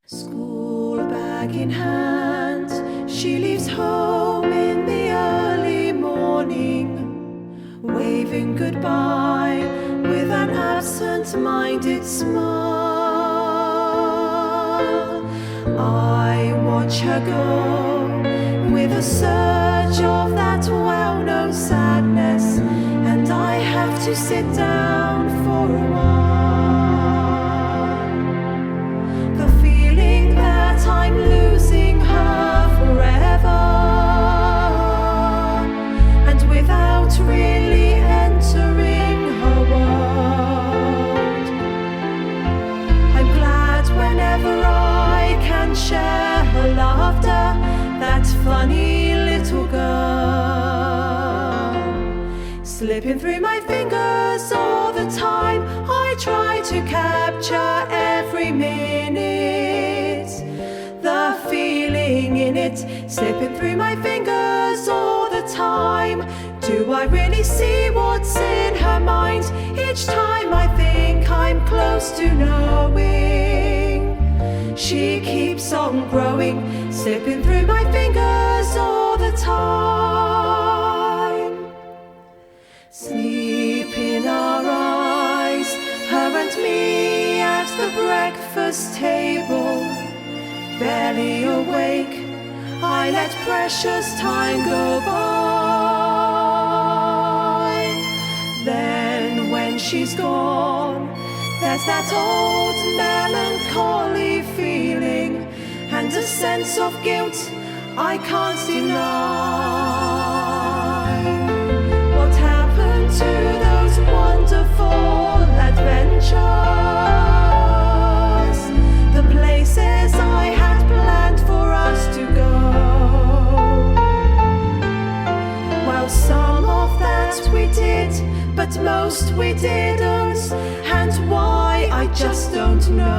School bag in hand, she leaves home in the early morning, waving goodbye with an absent-minded smile. I watch her go with a surge of that well-known sadness, and I have to sit down for a while. The feeling that I'm losing her forever, and without really entering her world. I'm glad whenever I can share her laughter, that funny little girl. Slipping through my fingers all the time, I try to capture every minute. The feeling in it, slipping through my fingers all the time. Do I really see what's in her mind? Each time I think I'm close to knowing. She keeps on growing, slipping through my fingers all the time. Sleep in our eyes, her and me at the breakfast table. Barely awake, I let precious time go by. Then when she's gone, there's that old melancholy feeling, and a sense of guilt I can't deny. What happened to those wonderful adventures? The places I had planned for us to go. Well, some of that we did, but most we didn't, and why I just don't know.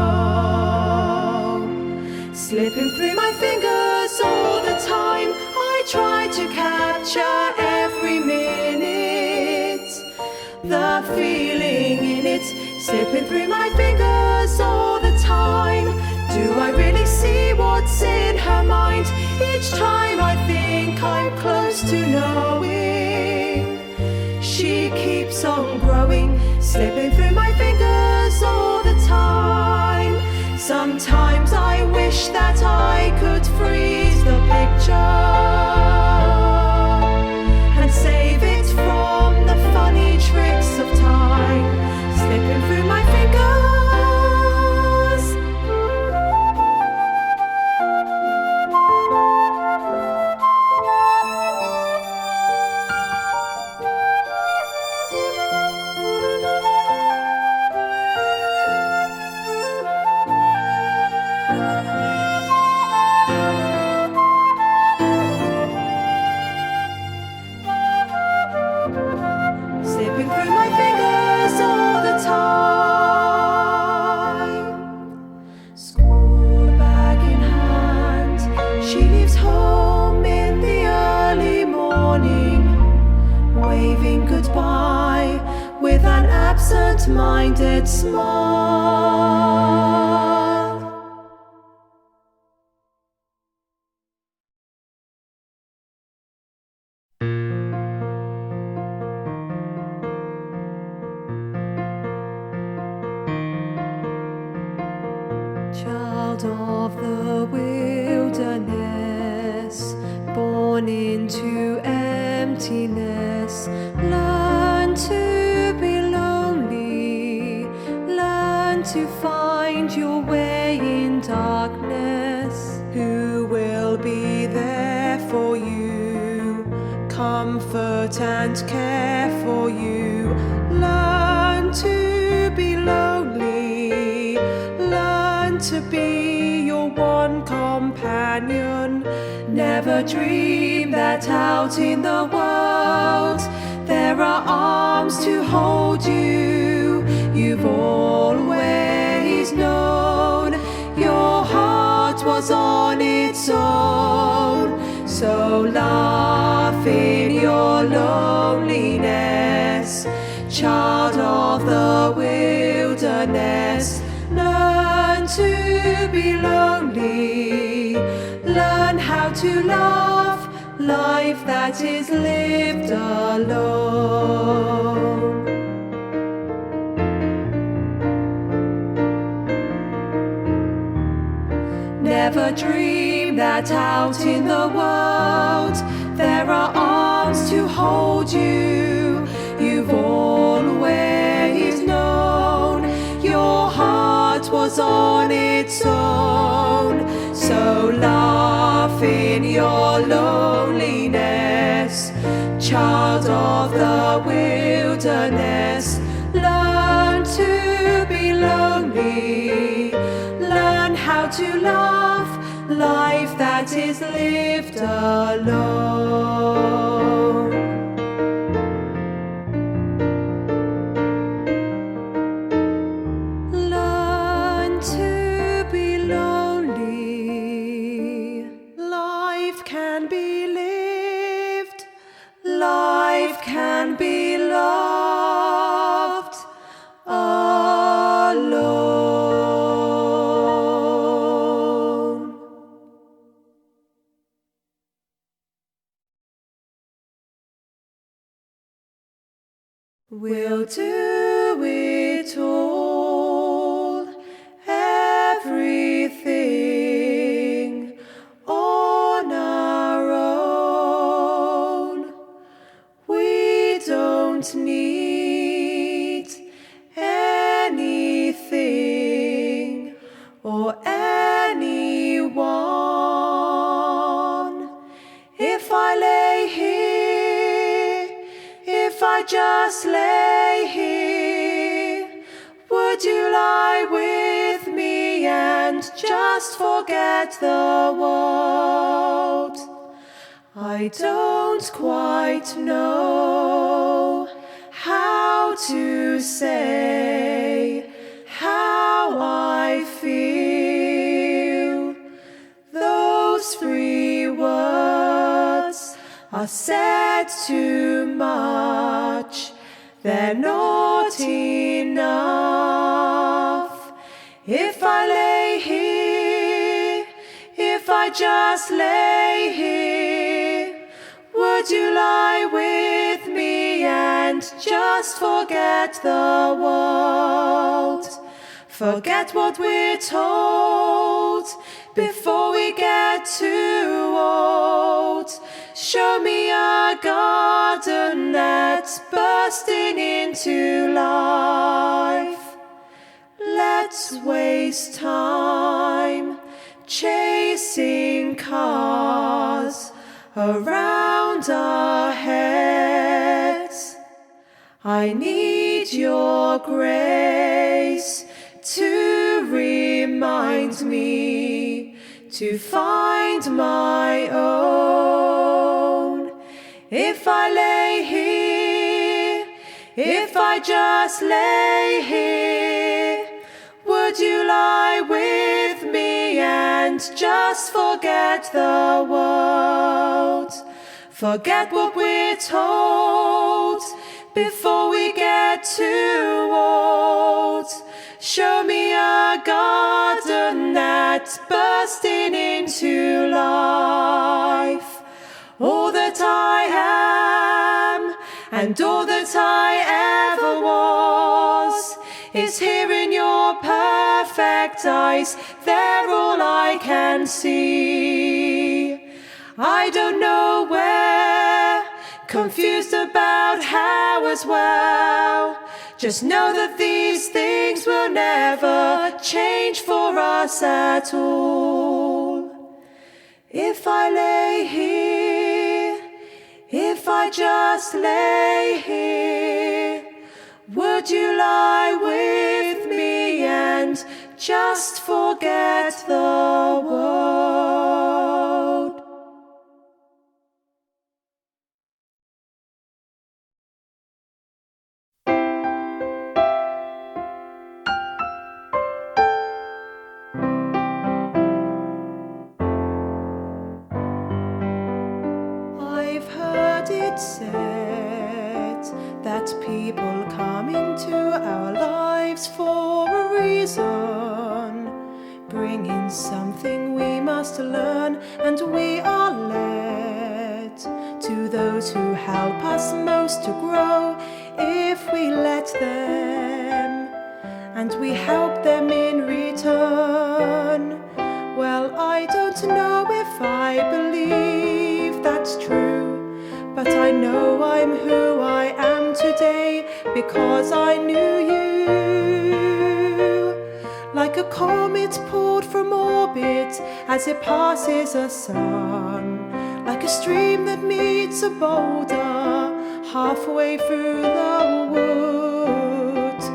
Slipping through my fingers all the time, I try to capture every minute. The feeling in it, slipping through my fingers all the time. Do I really see what's in her mind? Each time I think I'm close to knowing. She keeps on growing, slipping through my fingers all the time. Sometimes I wish that I could freeze the picture and save it from the funny tricks of time, slipping through my fingers. Slipping through my fingers all the time. School bag in hand, she leaves home in the early morning, waving goodbye with an absent-minded smile. Child of the wilderness, born into emptiness, learn to be lonely, learn to find your way in darkness. Who will be there for you, comfort and care for you? Learn to be lonely, learn to be your one companion. Never dream that out in the world there are arms to hold you. You've always known your heart was on its own. So laugh in your loneliness, child of the wilderness. Learn to be loved. lonely. Learn how to love life that is lived alone. Never dream that out in the world there are arms to hold you. You've always known your heart was on its own. So laugh in your loneliness, child of the wilderness. Learn to be lonely. Learn how to love life that is lived alone. Learn to be lonely. Life can be lived. Life can be loved alone. We'll do it all, everything on our own. We don't need anything or anyone. If I lay here, if I just lay here, would you lie with me and just forget the world? I don't quite know how to say how I feel. Those 3 words are said too much. They're not enough. If I lay here, if I just lay here, would you lie with me and just forget the world? Forget what we're told before we get too old. Show me a garden that's bursting into life. Let's waste time chasing cars around our heads. I need your grace to remind me to find my own. If I lay here, if I just lay here, would you lie with me and just forget the world? Forget what we're told before we get too old. Show me a garden that's bursting into life. All that I am and all that I ever was is here in your perfect eyes. They're all I can see. I don't know where, confused about how as well. Just know that these things will never change for us at all. If I lay here, if I just lay here, would you lie with me and just forget the world? I've heard it said that people come into our lives for a reason, bring in something we must learn, and we are led to those who help us most to grow if we let them, and we help them in return. Well, I don't know if I believe that's true, but I know I'm who I am today because I knew you. Like a comet pulled from orbit as it passes a sun, like a stream that meets a boulder halfway through the woods.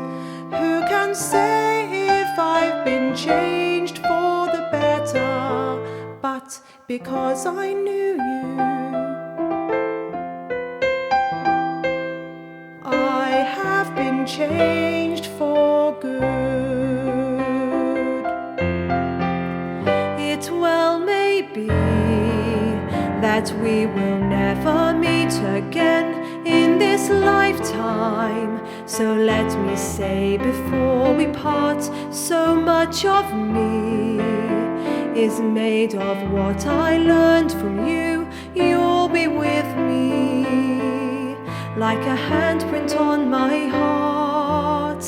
Who can say if I've been changed for the better? But because I knew you, I have been changed for good. It well may be that we will never meet again in this lifetime, so let me say before we part, so much of me is made of what I learned from you. You'll be with me like a handprint on my heart.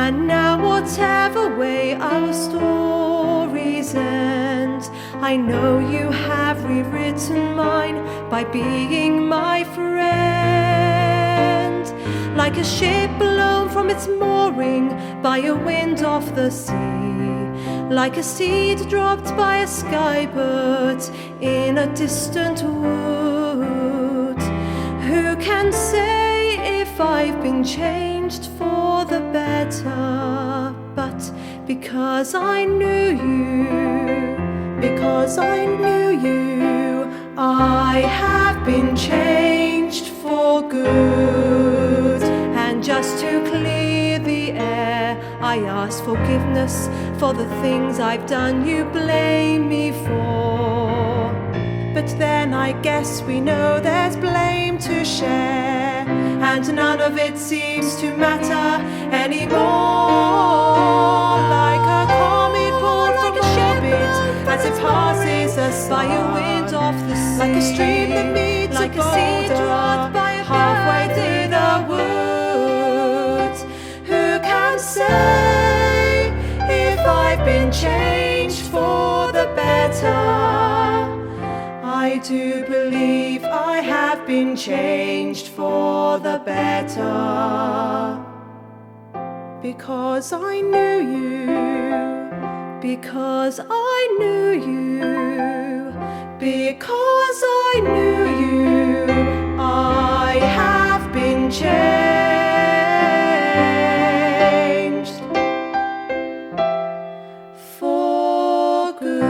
And now whatever way our stories end, I know you have rewritten mine by being my friend. Like a ship blown from its mooring by a wind off the sea, like a seed dropped by a skybird in a distant wood. Who can say if I've been changed for the better? But because I knew you, because I knew you, I have been changed for good. And just to clear the air, I ask forgiveness for the things I've done you blame me for. But then I guess we know there's blame to share, and none of it seems to matter anymore. Like a comet pulled from orbit as it passes us by a wind off the sea, like a stream that meets like a seed dropped by a halfway through the woods. Who can say if I've been changed for the better? I do believe I have been changed for the better. Because I knew you, because I knew you, because I knew you, I have been changed for good.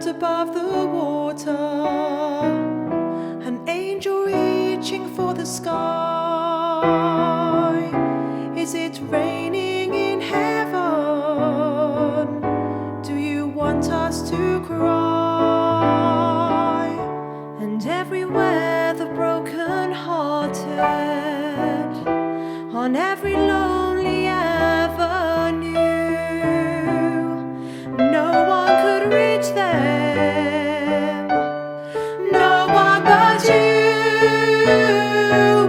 Above the water, an angel reaching for the sky. Is it raining in heaven? Do you want us to cry? And everywhere the broken-hearted, on every lonely avenue, no one could reach them.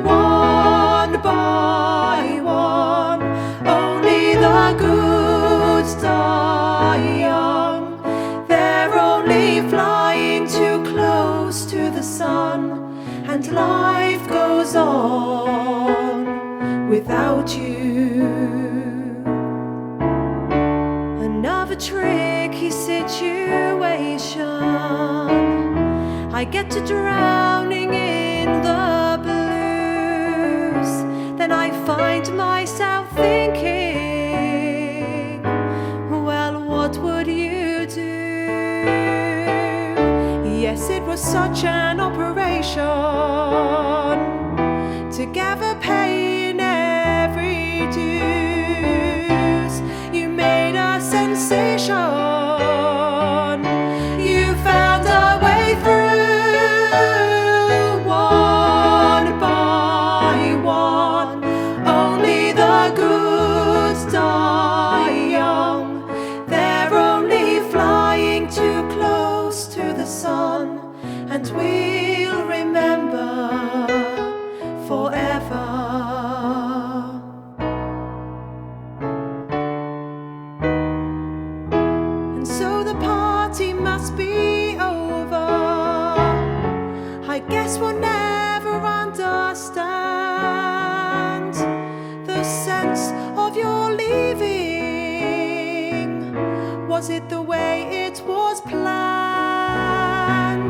One by one, only the good die young. They're only flying too close to the sun, and life goes on without you. Another tricky situation, I get to drowning in the blues. Then I find myself thinking, well, what would you was such an operation to gather pain every dues. You made a sensation. You found a way through one by one. Only the good die young. They're only flying too close to the sun, and we'll remember forever. And so the party must be over. I guess we'll never understand the sense of your leaving. Was it the way it was planned?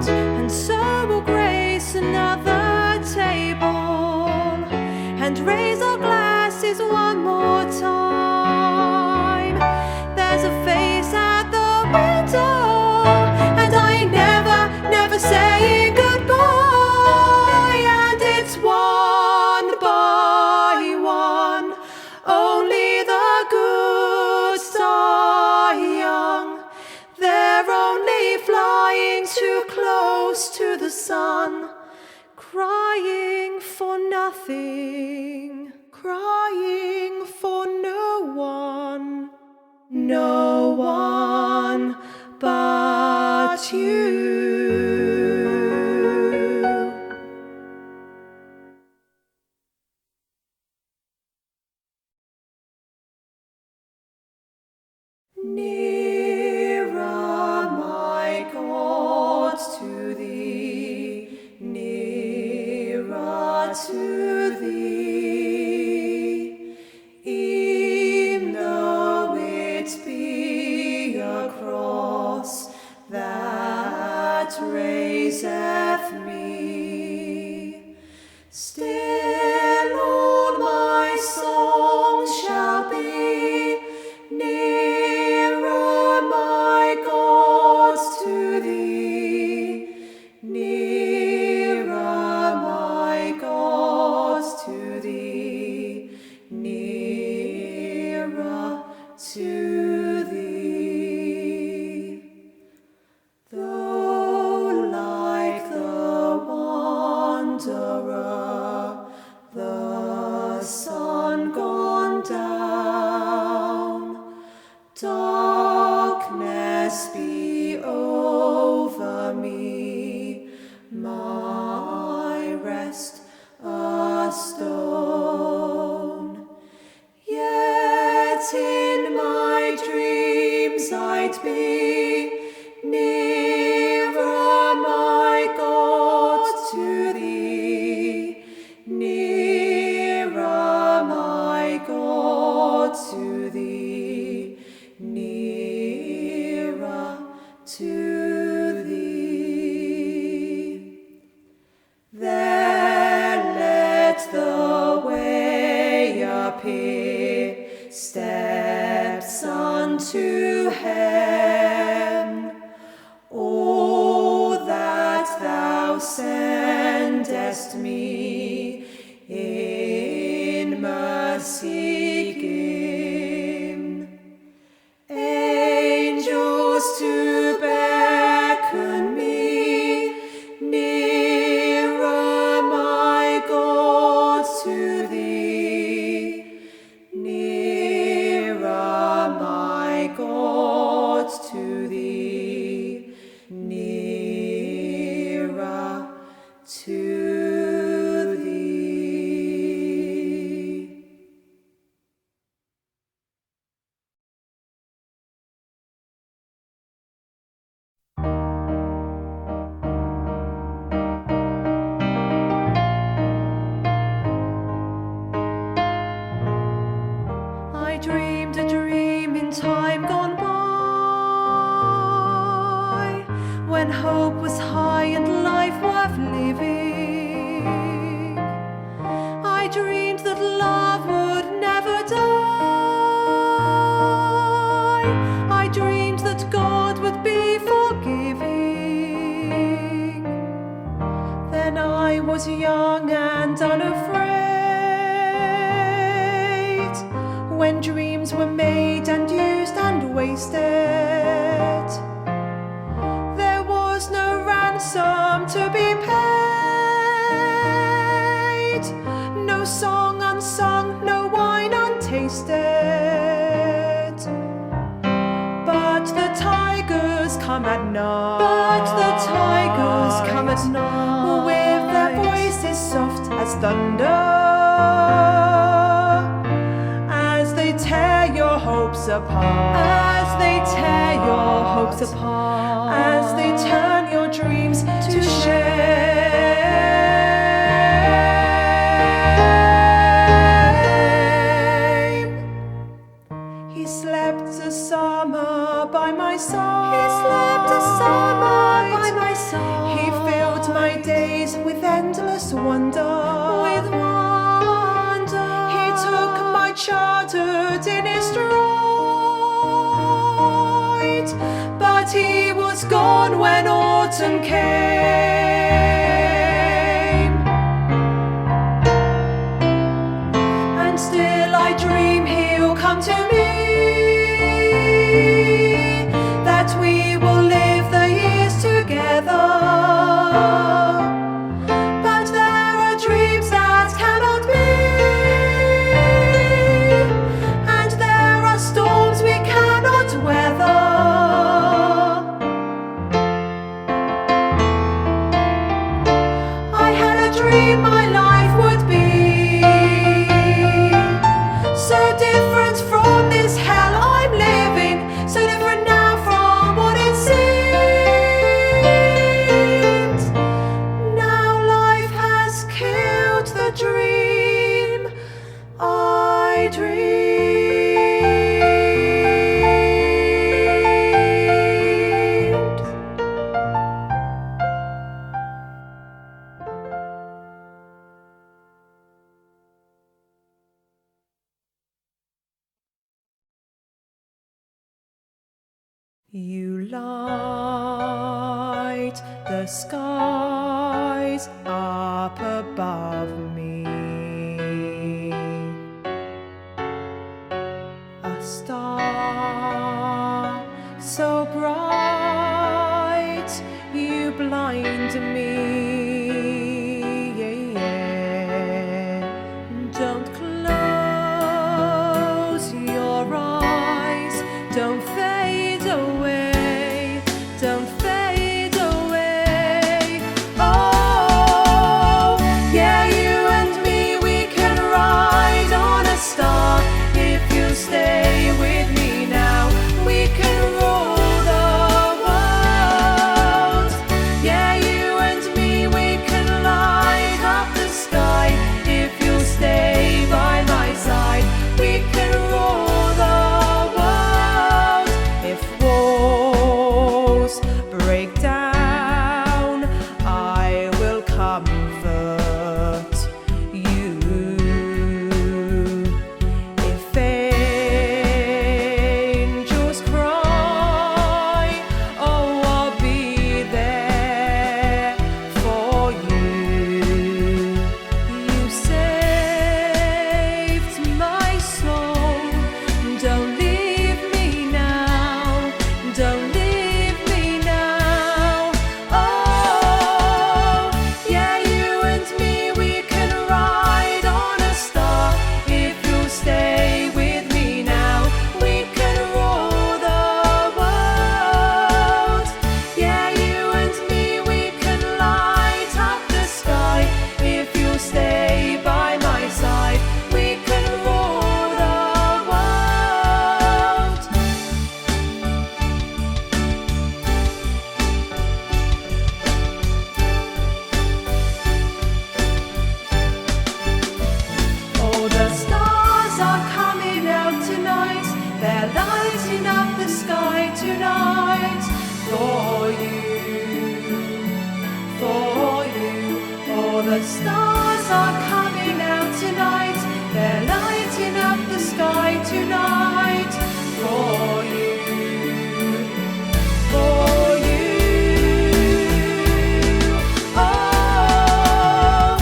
And so we'll grace another table and raise our glasses one more time. There's a face at the window, and I ain't never saying goodbye. And it's one by one. Only the good die young. They're only flying too close to the sun, crying for nothing, crying for no one but you. Nearer, my God, to thee, nearer to thee, e'en though it be a cross that raiseth me, still all my songs shall be nearer, my God, to thee, nearer, my God, to thee, nearer to thee. Though like the wanderer, the sun gone down, darkness be over me, my rest a stone. Yet in my dreams I'd be nearer, my God, to thee, nearer, my God, to thee, nearer to thee. There let the way appear, steps unto heaven. Oh, that thou sendest me in mercy given, angels to beckon me nearer, my God, to thee, nearer, my God, to thee, nearer to thee. I dreamed a dream in time gone by, when hope was high and life worth living. I dreamed that love would never die. I dreamed that God would be forgiving. was young and unafraid, when dreams were made and used and wasted, there was no ransom to be paid, no song unsung, no wine untasted. But the tigers come at night. But the tigers come at night, with their voices soft as thunder, as they tear your hopes apart. As they tear your hopes apart. As they turn your dreams to shame. He slept a summer by my side. He slept a summer by my side. He filled my days with endless wonder. With wonder. He took my childhood in his stride, but he was gone when autumn came. And still I dream he'll come to me, that we will live the years together. But there are dreams that cannot be, and there are storms we cannot weather. I had a dream my life would be so different from this hell I'm living, so different now from what it seemed. Now life has killed the dream I dreamed. You light the skies up above me, a star so bright you blind me. Don't close your eyes, don't fade away, don't fade away. Oh, yeah, you and me, we can ride on a star. If you stay with me now, we can rule the world. Yeah, you and me, we can light up the sky. If you stay by my side, we can rule the world. If walls break down, I will comfort you. If angels cry, oh, I'll be there for you. You saved my soul. Don't leave me now. Don't leave me now. Oh, yeah, you and me, we can ride on a star. If you stay with me now, we can rule the world. Yeah, you and me, we can light up the sky. If you stay by my side, we can rule the world. Oh, the stars are coming out tonight. They're lighting up the sky tonight for you, for you. Oh, the stars are coming out tonight. They're lighting up the sky tonight for you, for you. Oh,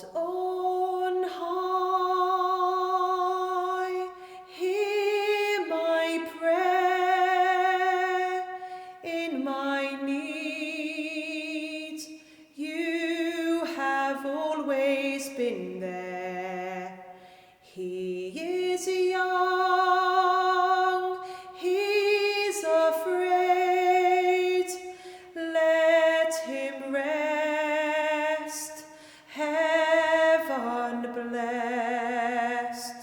God on high, hear my prayer in my need. You have always been there. He is young, he's afraid. Let him rest, heaven blessed.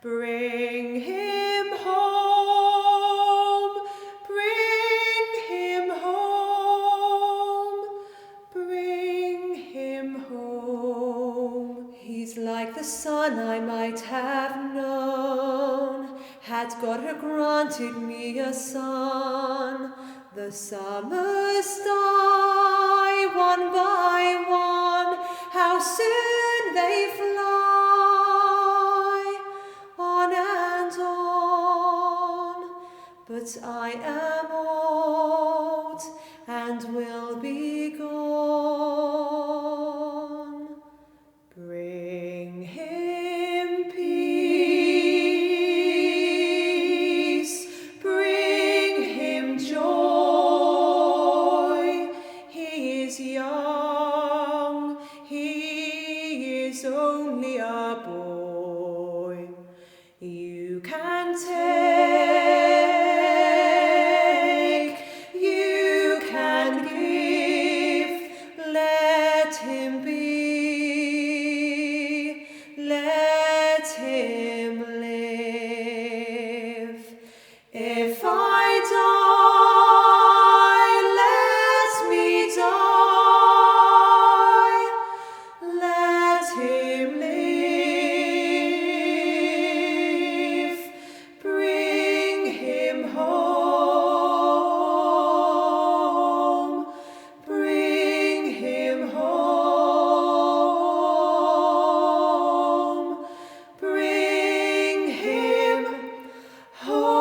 Bring him home, bring him home, bring him home. He's like the son I might have known, had God had granted me a son. The summers die one by one, how soon they fly, on and on. But I am old and will be gone. Bring him peace, bring him joy. He is young, he is only a boy. You can take, you can give, let him be, let him live. If I die, let me die, let him live. Bring him home, bring him home, bring him home.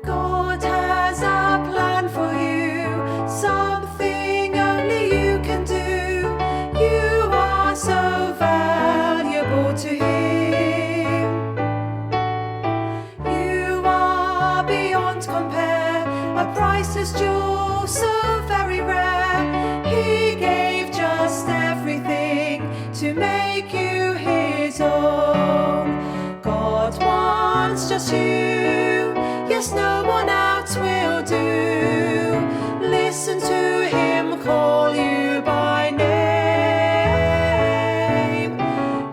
God has a plan for you, something only you can do. You are so valuable to Him. You are beyond compare, a priceless jewel, so very rare. He gave just everything to make you His own. God wants just you, yes, no one else will do. Listen to Him call you by name.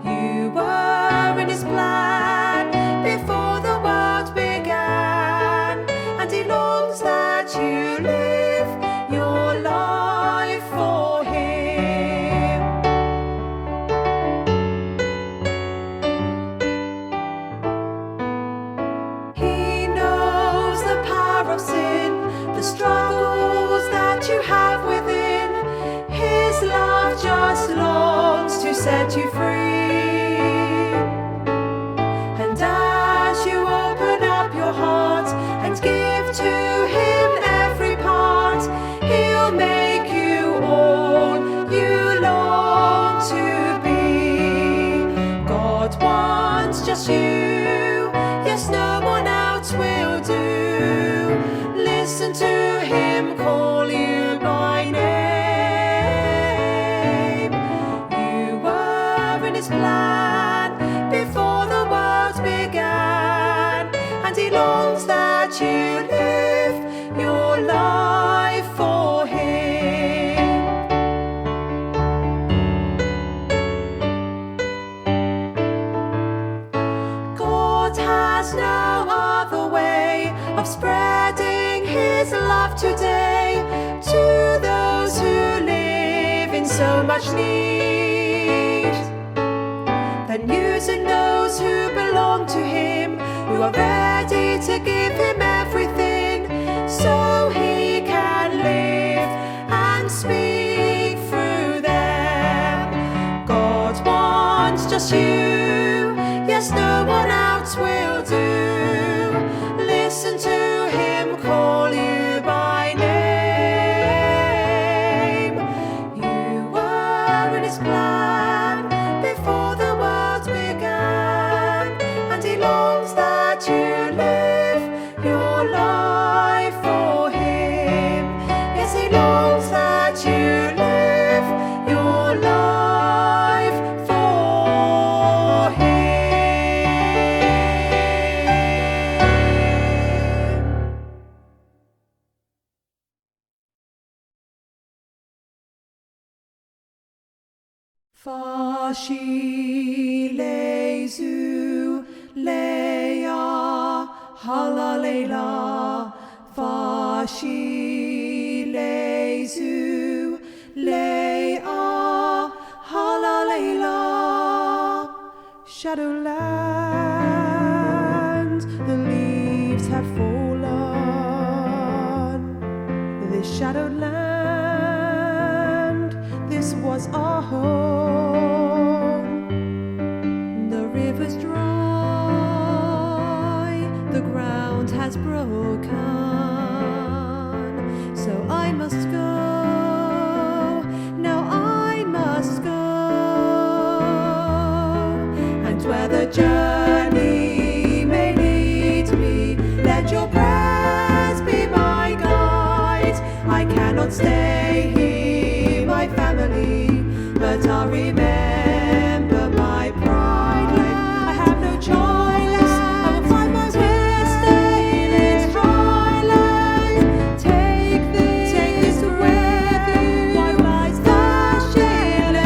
You were in His plan before the world began, and He longs that you live your life for Him. He knows the power of sin, the struggles that you have within. His love just longs to set you free. And as you open up your heart and give to Him every part, He'll make you all you long to be. God wants just you, yes, no one else will do. Listen to Him call you by name. You were in His plan before the world began, and He longs that you live your life for Him. God has no other way of spreading His love today to those who live in so much need, than using those who belong to Him, who are ready to give Him everything. so He can live and speak through them. God wants just you, yes, no one else will do. Listen to Him call you by name. You were in His plan before the world began, and He longs that you live your life for Him. Yes, He longs that you live your life for Him. Fashilezu leia halalela. Fashilezu leia halalela. Shadowland, the leaves have fallen. This shadowed land, this was our home. The river's dry, the ground has broken, so I must go, now I must go. And where the journey may lead me, let your prayers be my guide. I cannot stay here, my family, but I'll remember my pride. I have no choice, I will find my way to stay in its dry land. Take this with you, while lies the Shile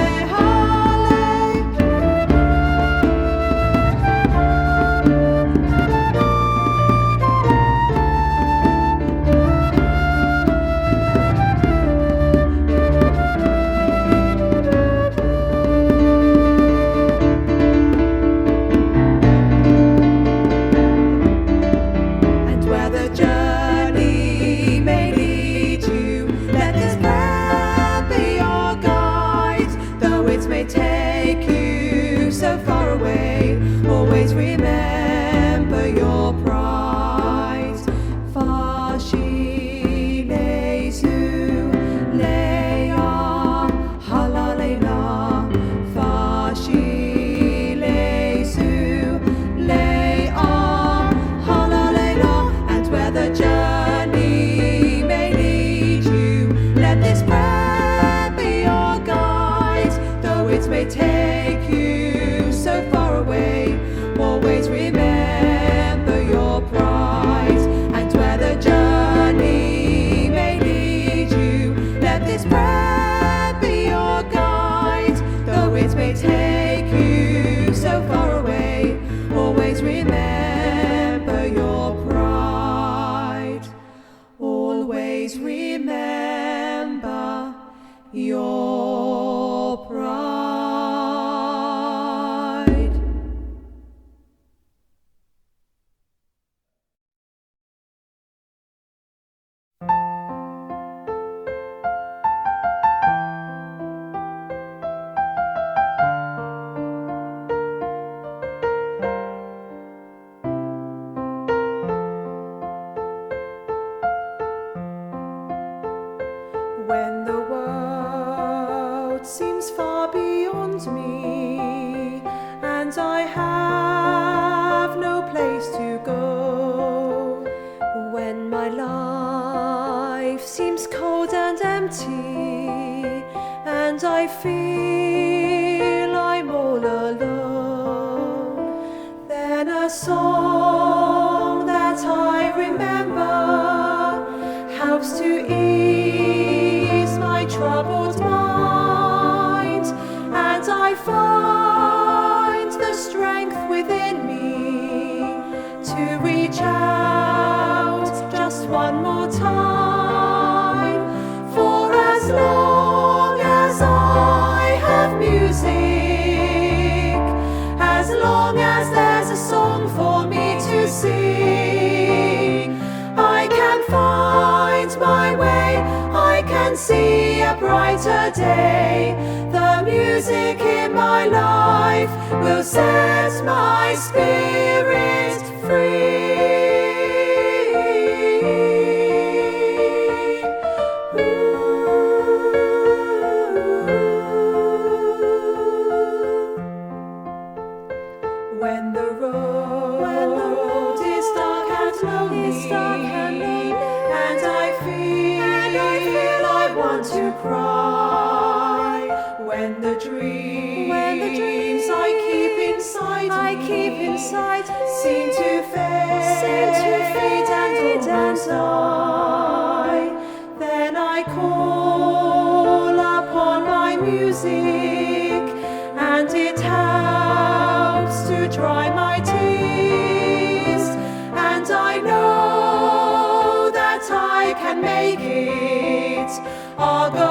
And where the journey may lead you, let this prayer be your guide. Though it may take you so far away, always remember your pride. Fashilezu leia halalela. Fashilezu leia halalela. And where the journey may lead you, let this prayer be your guide. Though it may take you so far away, always remember your pride. And where the journey may lead you, let this prayer be your guide. Though it may take you so far away, always remember your pride. Always remember your pride. When the world seems far beyond me, and I have no place to go, when my life seems cold and empty, and I feel I'm all alone, then a song that I remember helps to ease my troubled mind, and I find the strength within me to reach out just one more time. For as long as I have music, as long as there's a song for me to sing, I can find find my way, I can see a brighter day. The music in my life will set my spirit free. When the road is dark and lonely, and I feel I want to cry. When the dreams I keep inside seem to fade and almost die, then I call upon my music, and it helps to dry my tears, and I know that I can make it. I'll go